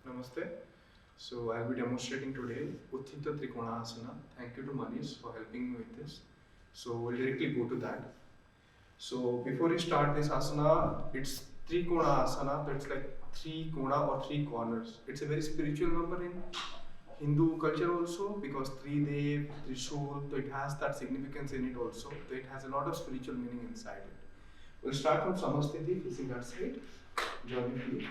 Namaste. So I'll be demonstrating today Utthita Trikonasana. Thank you to Manish for helping me with this. So we'll directly go to that. So before you start this asana, it's Trikona asana, so it's like three kona or three corners. It's a very spiritual number in Hindu culture also because Tridev, Trishul, so it has that significance in it also. So it has a lot of spiritual meaning inside it. We'll start from Samasthiti, facing that side. Join the feet.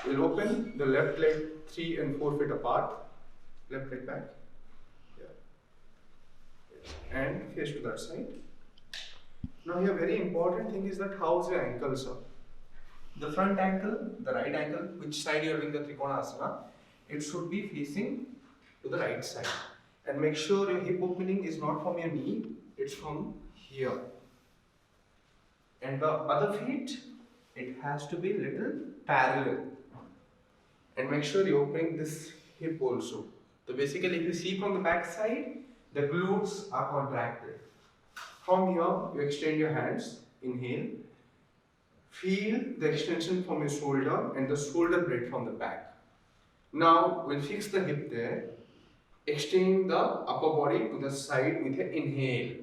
We'll open the left leg 3 and 4 feet apart. Left leg back. Yeah. And face to that side. Now here very important thing is that how's your ankles up. The front ankle, the right ankle, which side you are doing the Trikonasana, it should be facing to the right side. And make sure your hip opening is not from your knee, it's from here. And the other feet, it has to be little parallel. And make sure you're opening this hip also. So basically if you see from the back side, the glutes are contracted. From here, you extend your hands, inhale. Feel the extension from your shoulder and the shoulder blade from the back. Now, we'll fix the hip there. Extend the upper body to the side with your inhale.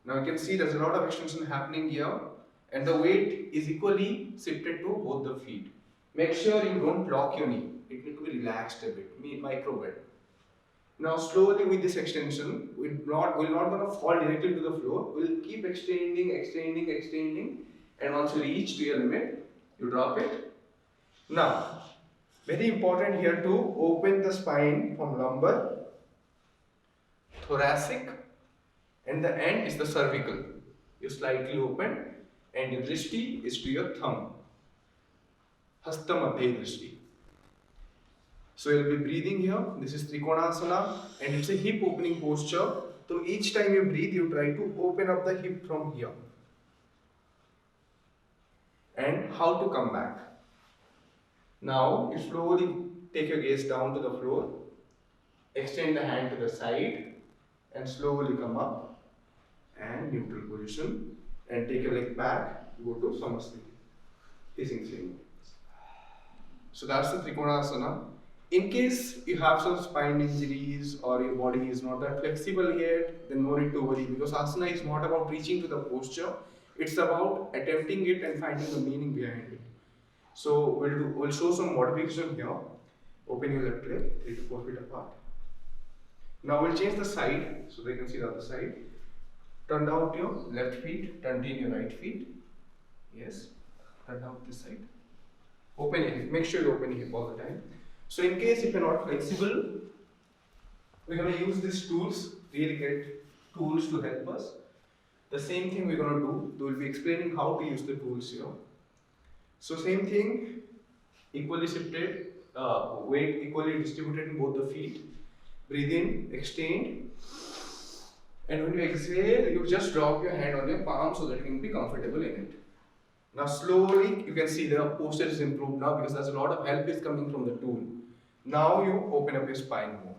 Now you can see there's a lot of extension happening here and the weight is equally shifted to both the feet. Make sure you don't lock your knee. It need to be relaxed a bit, micro bend. Now slowly with this extension, we're not gonna fall directly to the floor. We'll keep extending, and once you reach to your limit, you drop it. Now, very important here to open the spine from lumbar, thoracic, and the end is the cervical. You slightly open, and your drishti is to your thumb. Hasta Madhya Drishti. So you'll be breathing here. This is Trikonasana and it's a hip opening posture. So each time you breathe, you try to open up the hip from here. And how to come back. Now you slowly take your gaze down to the floor. Extend the hand to the side and slowly come up and neutral position and take your leg back. Go to Samasthiti. Facing same. So that's the Trikonasana. In case you have some spine injuries or your body is not that flexible yet, then no need to worry because asana is not about reaching to the posture, it's about attempting it and finding the meaning behind it. So we'll show some modification here. Open your left leg 3 to 4 feet apart. Now we'll change the side so they can see the other side. Turn out your left feet, turn in your right feet. Yes, turn out this side. Open your hip, make sure you open your hip all the time. So in case if you're not flexible, we're going to use these tools, really great tools to help us. The same thing we're going to do, we'll be explaining how to use the tools here. So same thing, equally shifted, weight equally distributed in both the feet. Breathe in, extend. And when you exhale, you just drop your hand on your palm so that you can be comfortable in it. Now slowly you can see the posture is improved now because there's a lot of help is coming from the tool. Now you open up your spine more.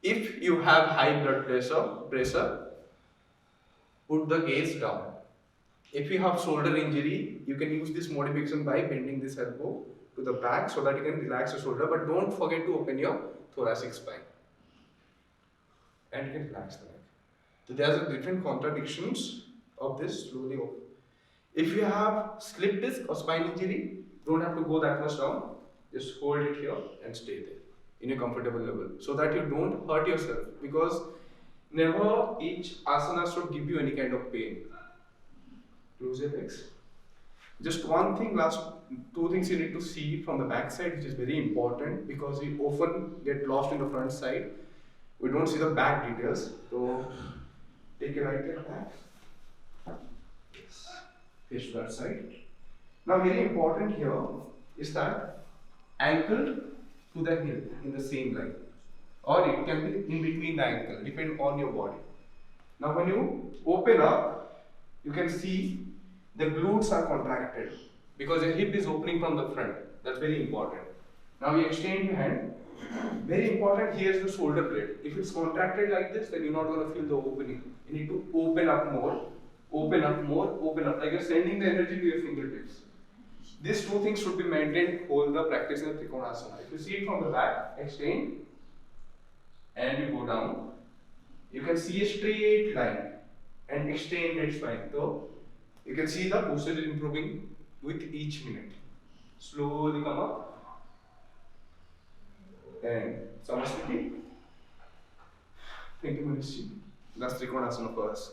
If you have high blood pressure, put the gaze down. If you have shoulder injury, you can use this modification by bending this elbow to the back so that you can relax your shoulder, but don't forget to open your thoracic spine. And you can relax the neck. So there's different contradictions of this slowly open. If you have slip disc or spine injury, don't have to go that much down. Just hold it here and stay there in a comfortable level so that you don't hurt yourself because never each asana should give you any kind of pain. Close your legs. Just one thing, last two things you need to see from the back side which is very important because we often get lost in the front side. We don't see the back details. So take your right leg back. Face to that side. Now very important here is that ankle to the heel in the same line or it can be in between the ankle, depending on your body. Now when you open up, you can see the glutes are contracted because your hip is opening from the front. That's very important. Now you extend your hand. Very important here is the shoulder blade. If it's contracted like this, then you're not going to feel the opening. You need to open up more, like you're sending the energy to your fingertips. These two things should be maintained whole the practice in Trikonasana. If you see it from the back, extend, and you go down, you can see a straight line and extended spine. So you can see the posture is improving with each minute. Slowly come up and Samasthiti. Thank you, Manishi. That's Trikonasana for us.